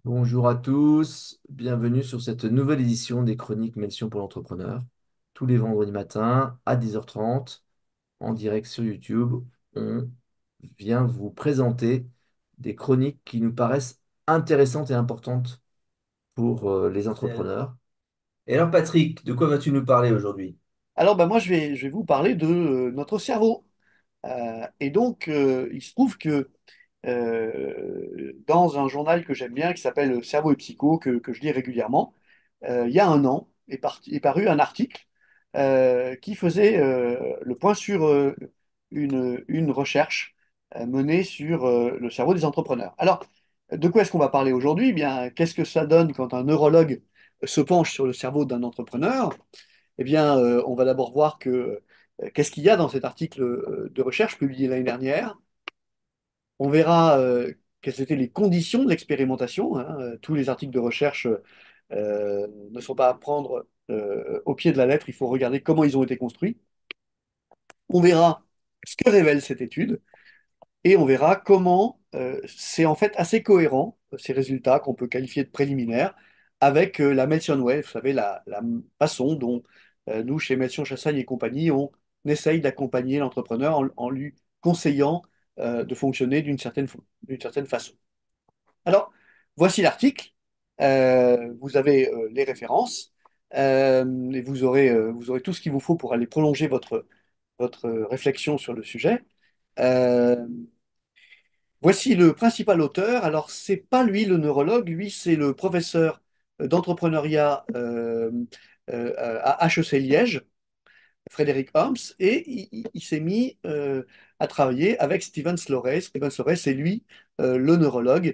Bonjour à tous, bienvenue sur cette nouvelle édition des Chroniques Mention pour l'entrepreneur. Tous les vendredis matins à 10h30, en direct sur YouTube, on vient vous présenter des chroniques qui nous paraissent intéressantes et importantes pour les entrepreneurs. Et alors Patrick, de quoi vas-tu nous parler aujourd'hui? Alors, moi, je vais vous parler de notre cerveau. Il se trouve que dans un journal que j'aime bien, qui s'appelle Cerveau et Psycho, que je lis régulièrement, il y a un an est paru un article qui faisait le point sur une recherche menée sur le cerveau des entrepreneurs. Alors, de quoi est-ce qu'on va parler aujourd'hui? Eh bien, qu'est-ce que ça donne quand un neurologue se penche sur le cerveau d'un entrepreneur? Eh bien, on va d'abord voir qu'est-ce qu'il y a dans cet article de recherche publié l'année dernière. On verra quelles étaient les conditions de l'expérimentation, hein. Tous les articles de recherche ne sont pas à prendre au pied de la lettre, il faut regarder comment ils ont été construits. On verra ce que révèle cette étude et on verra comment c'est en fait assez cohérent, ces résultats qu'on peut qualifier de préliminaires, avec la Meltion Way, vous savez, la façon dont nous, chez Meltion Chassagne et compagnie, on essaye d'accompagner l'entrepreneur en lui conseillant de fonctionner d'une certaine façon. Alors, voici l'article. Vous avez les références et vous aurez tout ce qu'il vous faut pour aller prolonger votre réflexion sur le sujet. Euh, Voici le principal auteur. Alors, c'est pas lui le neurologue, lui, c'est le professeur d'entrepreneuriat à HEC Liège, Frédéric Holmes, et il s'est mis à travailler avec Steven Sloray. Steven Sloray, c'est lui le neurologue.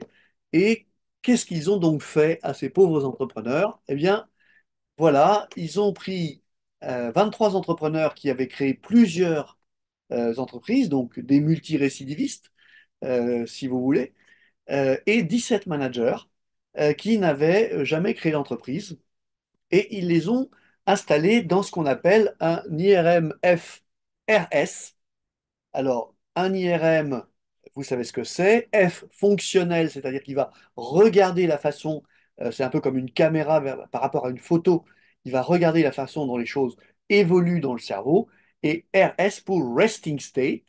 Et qu'est-ce qu'ils ont donc fait à ces pauvres entrepreneurs? Eh bien, voilà, ils ont pris 23 entrepreneurs qui avaient créé plusieurs entreprises, donc des multirécidivistes, si vous voulez, et 17 managers qui n'avaient jamais créé d'entreprise. Et ils les ont installés dans ce qu'on appelle un IRM-F RS. Alors, un IRM, vous savez ce que c'est. F, fonctionnel, c'est-à-dire qu'il va regarder la façon, c'est un peu comme une caméra par rapport à une photo, il va regarder la façon dont les choses évoluent dans le cerveau. Et RS pour resting state,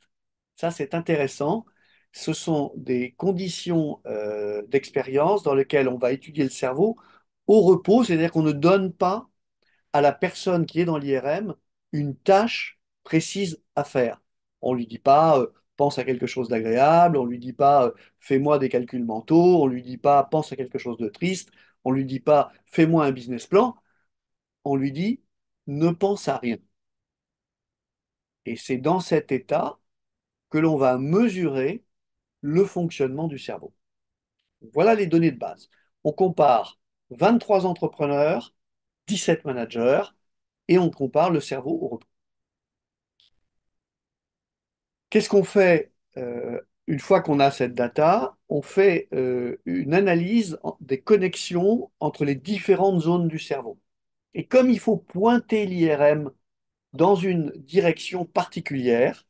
ça c'est intéressant. Ce sont des conditions d'expérience dans lesquelles on va étudier le cerveau au repos, c'est-à-dire qu'on ne donne pas à la personne qui est dans l'IRM une tâche précise à faire. On ne lui dit pas pense à quelque chose d'agréable, on ne lui dit pas fais-moi des calculs mentaux, on ne lui dit pas pense à quelque chose de triste, on ne lui dit pas fais-moi un business plan, on lui dit ne pense à rien. Et c'est dans cet état que l'on va mesurer le fonctionnement du cerveau. Voilà les données de base. On compare 23 entrepreneurs, 17 managers, et on compare le cerveau au repos. Qu'est-ce qu'on fait une fois qu'on a cette data? On fait une analyse des connexions entre les différentes zones du cerveau. Et comme il faut pointer l'IRM dans une direction particulière,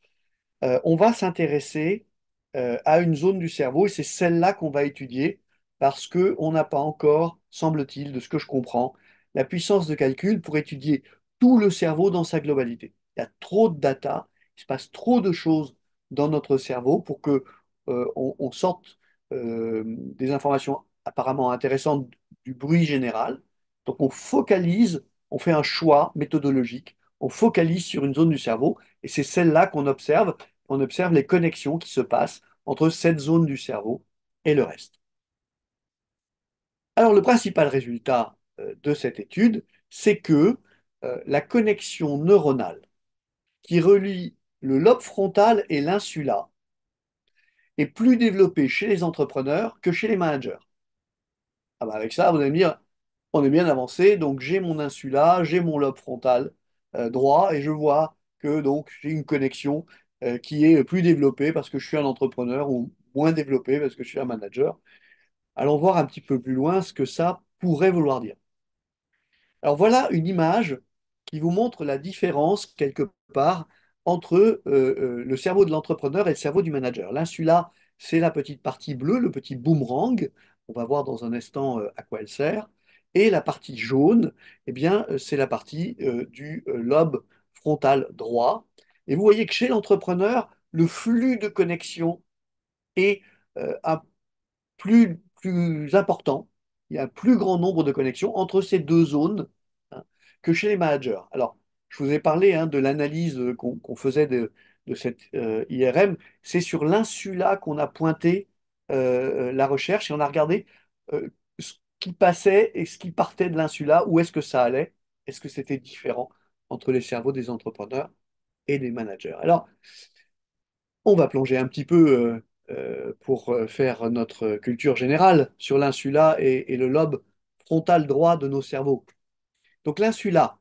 on va s'intéresser à une zone du cerveau et c'est celle-là qu'on va étudier parce qu'on n'a pas encore, semble-t-il, de ce que je comprends, la puissance de calcul pour étudier tout le cerveau dans sa globalité. Il y a trop de data, il se passe trop de choses dans notre cerveau pour que on sorte des informations apparemment intéressantes du bruit général. Donc on focalise, on fait un choix méthodologique, on focalise sur une zone du cerveau et c'est celle-là qu'on observe. On observe les connexions qui se passent entre cette zone du cerveau et le reste. Alors, le principal résultat de cette étude, c'est que la connexion neuronale qui relie le lobe frontal et l'insula est plus développée chez les entrepreneurs que chez les managers. Ah bah avec ça, vous allez me dire, on est bien avancé, donc j'ai mon insula, j'ai mon lobe frontal droit, et je vois que donc j'ai une connexion qui est plus développée parce que je suis un entrepreneur ou moins développée parce que je suis un manager. Allons voir un petit peu plus loin ce que ça pourrait vouloir dire. Alors voilà une image qui vous montre la différence quelque part entre le cerveau de l'entrepreneur et le cerveau du manager. L'insula, c'est la petite partie bleue, le petit boomerang, On va voir dans un instant à quoi elle sert. Et la partie jaune, eh bien, c'est la partie du lobe frontal droit. Et vous voyez que chez l'entrepreneur, le flux de connexion est un plus important. Il y a un plus grand nombre de connexions entre ces deux zones, hein, que chez les managers. Alors, je vous ai parlé, hein, de l'analyse qu'on faisait de cette IRM. C'est sur l'insula qu'on a pointé la recherche et on a regardé ce qui passait et ce qui partait de l'insula, où est-ce que ça allait, est-ce que c'était différent entre les cerveaux des entrepreneurs et des managers. Alors, on va plonger un petit peu pour faire notre culture générale sur l'insula et le lobe frontal droit de nos cerveaux. Donc l'insula,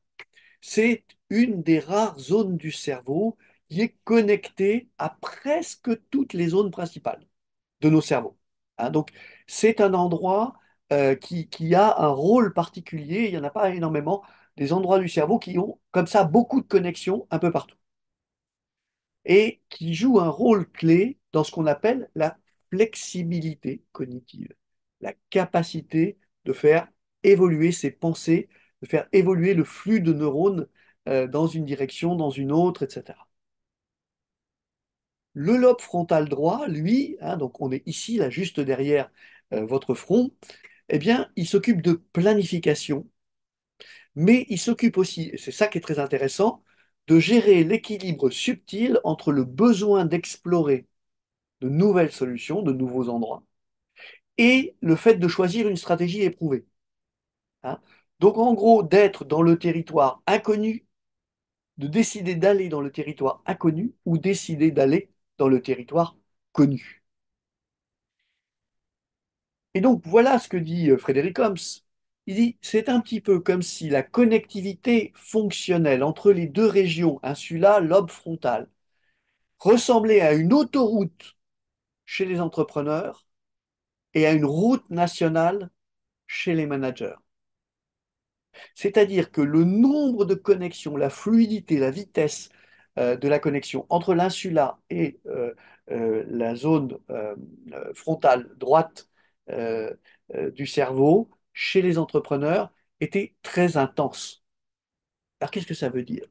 c'est une des rares zones du cerveau qui est connectée à presque toutes les zones principales de nos cerveaux. Hein, donc c'est un endroit qui a un rôle particulier, il n'y en a pas énormément, des endroits du cerveau qui ont comme ça beaucoup de connexions un peu partout et qui joue un rôle clé dans ce qu'on appelle la flexibilité cognitive, la capacité de faire évoluer ses pensées, de faire évoluer le flux de neurones dans une direction, dans une autre, etc. Le lobe frontal droit, lui, hein, donc on est ici, là, juste derrière votre front, eh bien, il s'occupe de planification, mais il s'occupe aussi, et c'est ça qui est très intéressant, de gérer l'équilibre subtil entre le besoin d'explorer de nouvelles solutions, de nouveaux endroits, et le fait de choisir une stratégie éprouvée. Hein. Donc en gros, d'être dans le territoire inconnu, de décider d'aller dans le territoire inconnu ou décider d'aller dans le territoire connu. Et donc voilà ce que dit Frédéric Holmes. Il dit, c'est un petit peu comme si la connectivité fonctionnelle entre les deux régions, insula, lobe frontal, ressemblait à une autoroute chez les entrepreneurs et à une route nationale chez les managers. C'est-à-dire que le nombre de connexions, la fluidité, la vitesse de la connexion entre l'insula et la zone frontale droite euh, du cerveau chez les entrepreneurs était très intense. Alors qu'est-ce que ça veut dire?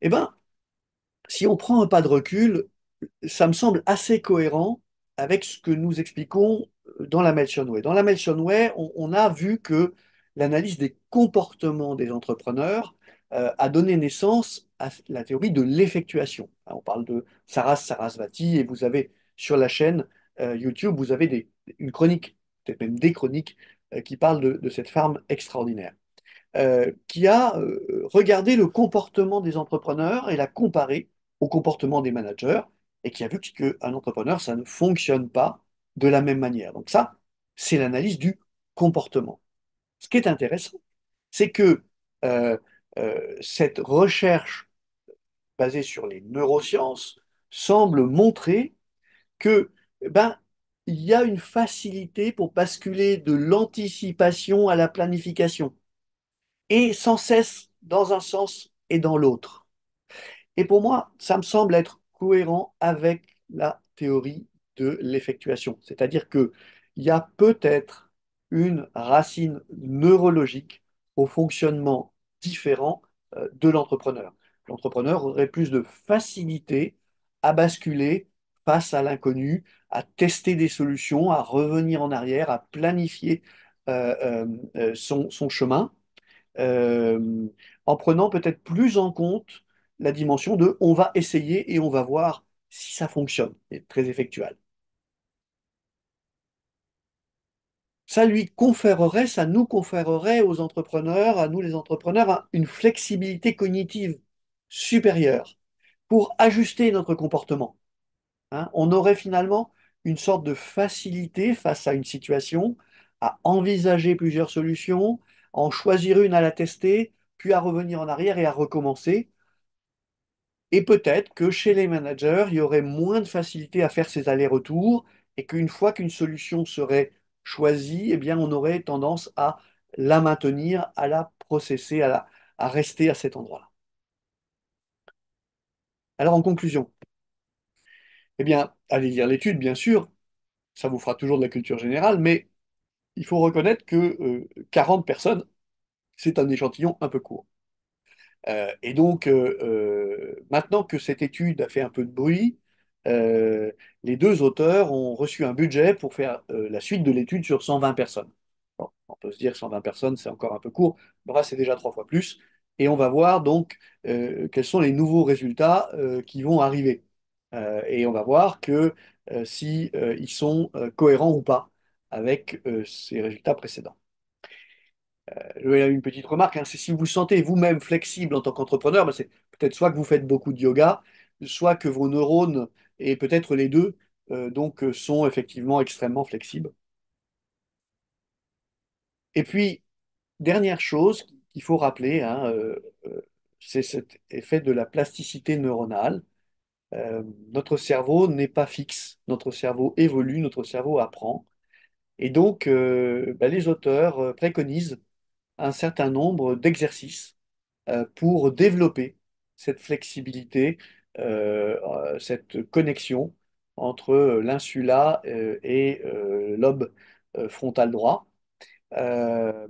Eh bien, si on prend un pas de recul, ça me semble assez cohérent avec ce que nous expliquons dans la Melson Way. Dans la Melson Way, on a vu que l'analyse des comportements des entrepreneurs a donné naissance à la théorie de l'effectuation. On parle de Saras Sarasvati et vous avez sur la chaîne YouTube, vous avez une chronique, peut-être même des chroniques, qui parlent de cette femme extraordinaire qui a regardé le comportement des entrepreneurs et l'a comparé au comportement des managers et qui a vu qu'un entrepreneur, ça ne fonctionne pas de la même manière. Donc ça, c'est l'analyse du comportement. Ce qui est intéressant, c'est que cette recherche basée sur les neurosciences semble montrer que ben, il y a une facilité pour basculer de l'anticipation à la planification et sans cesse dans un sens et dans l'autre. Et pour moi, ça me semble être cohérent avec la théorie de l'effectuation. C'est-à-dire qu'il y a peut-être une racine neurologique au fonctionnement différent de l'entrepreneur. L'entrepreneur aurait plus de facilité à basculer face à l'inconnu, à tester des solutions, à revenir en arrière, à planifier son chemin euh, en prenant peut-être plus en compte la dimension de on va essayer et on va voir si ça fonctionne. C'est très effectuel. Ça nous conférerait aux entrepreneurs, à nous les entrepreneurs, une flexibilité cognitive supérieure pour ajuster notre comportement. Hein. On aurait finalement une sorte de facilité face à une situation, à envisager plusieurs solutions, à en choisir une à la tester, puis à revenir en arrière et à recommencer. Et peut-être que chez les managers, il y aurait moins de facilité à faire ces allers-retours et qu'une fois qu'une solution serait choisie, eh bien, on aurait tendance à la maintenir, à la processer, à rester à cet endroit-là. Alors, en conclusion, eh bien, allez lire l'étude, bien sûr, ça vous fera toujours de la culture générale, mais il faut reconnaître que 40 personnes, c'est un échantillon un peu court. Et donc, maintenant que cette étude a fait un peu de bruit, euh, les deux auteurs ont reçu un budget pour faire la suite de l'étude sur 120 personnes. Bon, on peut se dire que 120 personnes, c'est encore un peu court, mais là, c'est déjà trois fois plus. Et on va voir donc quels sont les nouveaux résultats qui vont arriver. Et on va voir que si ils sont cohérents ou pas avec ces résultats précédents. Je vais une petite remarque, hein, c'est si vous vous sentez vous-même flexible en tant qu'entrepreneur, ben c'est peut-être soit que vous faites beaucoup de yoga, soit que vos neurones, et peut-être les deux, sont effectivement extrêmement flexibles. Et puis, dernière chose qu'il faut rappeler, hein, c'est cet effet de la plasticité neuronale. Notre cerveau n'est pas fixe, notre cerveau évolue, notre cerveau apprend. Et donc, les auteurs préconisent un certain nombre d'exercices pour développer cette flexibilité, cette connexion entre l'insula et le lobe frontal droit. Euh,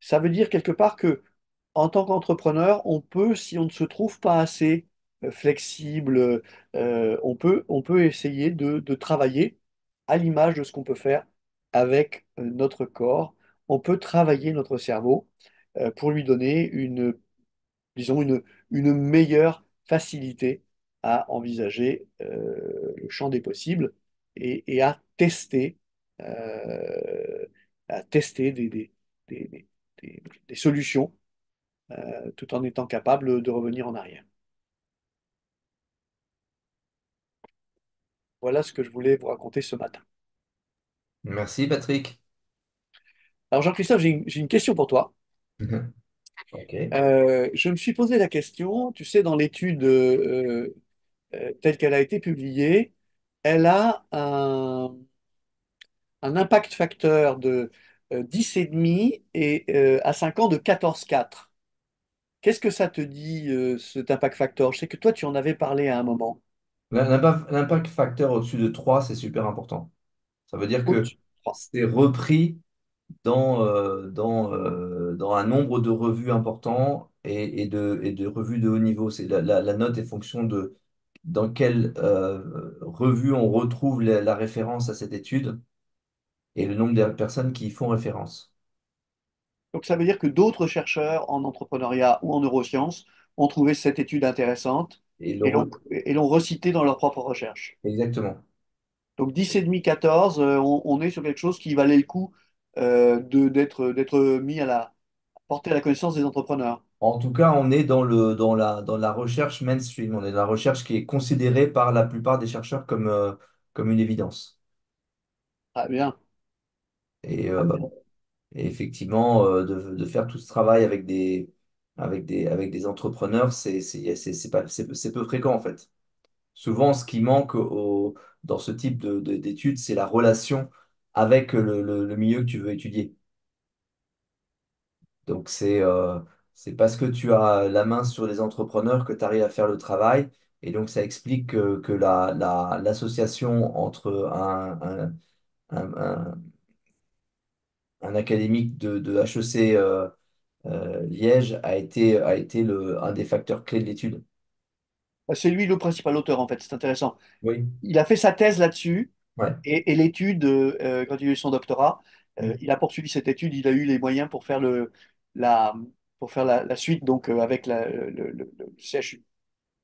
Ça veut dire quelque part que, en tant qu'entrepreneur, on peut, si on ne se trouve pas assez flexible, on peut essayer de travailler à l'image de ce qu'on peut faire avec notre corps. On peut travailler notre cerveau pour lui donner disons, une meilleure facilité à envisager le champ des possibles et à tester des solutions tout en étant capable de revenir en arrière. Voilà ce que je voulais vous raconter ce matin. Merci, Patrick. Alors Jean-Christophe, j'ai une question pour toi. Ok. Je me suis posé la question, tu sais, dans l'étude telle qu'elle a été publiée, elle a un impact facteur de 10,5 et à 5 ans de 14,4. Qu'est-ce que ça te dit, cet impact factor? Je sais que toi, tu en avais parlé à un moment. L'impact facteur au-dessus de 3, c'est super important. Ça veut dire que Au-dessus. Trois. c'est repris dans un nombre de revues important et de revues de haut niveau. C'est la note est fonction de dans quelle revue on retrouve la référence à cette étude et le nombre de personnes qui y font référence. Donc ça veut dire que d'autres chercheurs en entrepreneuriat ou en neurosciences ont trouvé cette étude intéressante Et le et l'ont recitée dans leurs propres recherches. exactement. Donc 10,5, 14, on est sur quelque chose qui valait le coup d'être mis porté à la connaissance des entrepreneurs. En tout cas, on est dans la recherche mainstream. On est dans la recherche qui est considérée par la plupart des chercheurs comme une évidence. Très bien, Et, très euh, bien. et effectivement, de faire tout ce travail avec des entrepreneurs, c'est peu fréquent en fait. Souvent, ce qui manque dans ce type d'études, c'est la relation avec le milieu que tu veux étudier. Donc, c'est parce que tu as la main sur les entrepreneurs que tu arrives à faire le travail. Et donc, ça explique que l'association entre un, un- un académique de HEC Liège a été un des facteurs clés de l'étude. C'est lui le principal auteur en fait, c'est intéressant. Oui. Il a fait sa thèse là-dessus Ouais. et l'étude, quand il a eu son doctorat, il a poursuivi cette étude, il a eu les moyens la, pour faire la suite donc avec le CHU.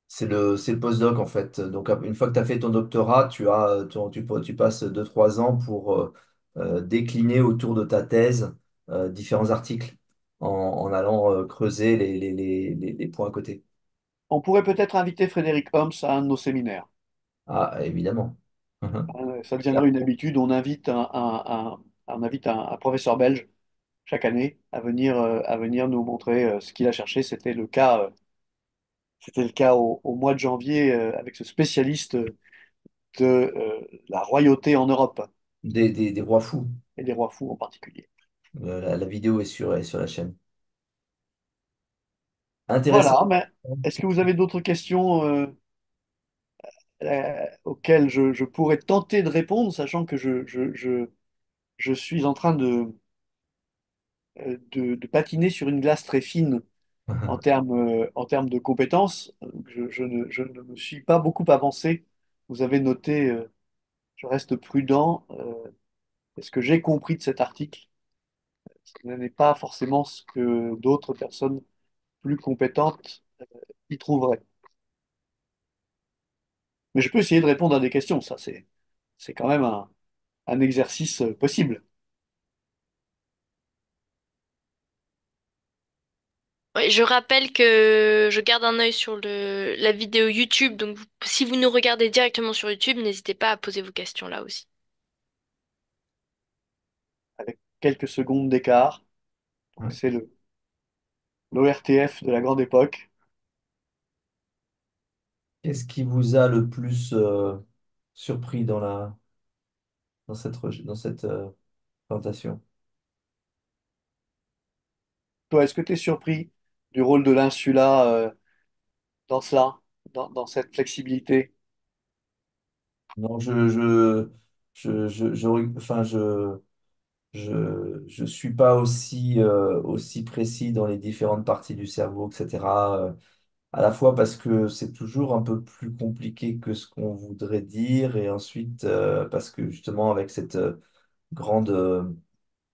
C'est le postdoc en fait. Donc une fois que tu as fait ton doctorat, tu passes 2 3 ans pour décliner autour de ta thèse différents articles en allant creuser les points à côté. On pourrait peut-être inviter Frédéric Homs à un de nos séminaires. Ah, évidemment. Ça deviendrait une habitude. On invite un professeur belge chaque année à venir nous montrer ce qu'il a cherché. C'était le cas au mois de janvier avec ce spécialiste de la royauté en Europe Des rois fous. et des rois fous en particulier. La vidéo est sur la chaîne. Intéressant. Voilà, mais est-ce que vous avez d'autres questions auxquelles je pourrais tenter de répondre, sachant que je suis en train de patiner sur une glace très fine en termes de compétences. Je ne me suis pas beaucoup avancé. Vous avez noté, je reste prudent. Ce que j'ai compris de cet article, ce n'est pas forcément ce que d'autres personnes plus compétentes y trouveraient. Mais je peux essayer de répondre à des questions, ça c'est quand même un exercice possible. Ouais, je rappelle que je garde un œil sur la vidéo YouTube, donc si vous nous regardez directement sur YouTube, n'hésitez pas à poser vos questions là aussi. Avec quelques secondes d'écart. Donc Ouais. c'est le l'ORTF de la grande époque. Qu'est-ce qui vous a le plus surpris dans cette présentation? Toi, est-ce que tu es surpris du rôle de l'insula dans cela, dans cette flexibilité? Non, enfin, je suis pas aussi précis dans les différentes parties du cerveau, etc. À la fois parce que c'est toujours un peu plus compliqué que ce qu'on voudrait dire, et ensuite parce que justement avec cette grande,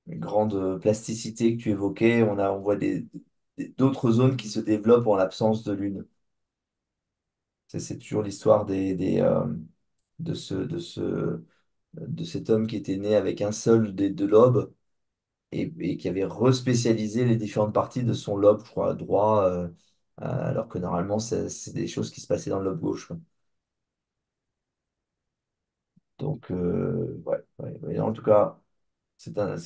grande plasticité que tu évoquais, on voit d'autres zones qui se développent en l'absence de l'une. C'est toujours l'histoire de cet homme qui était né avec un seul des deux lobes et qui avait respécialisé les différentes parties de son lobe, je crois, droit, alors que normalement, c'est des choses qui se passaient dans le lobe gauche, quoi. Donc, ouais. En tout cas, c'est un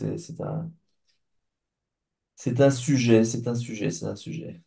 sujet, c'est un sujet.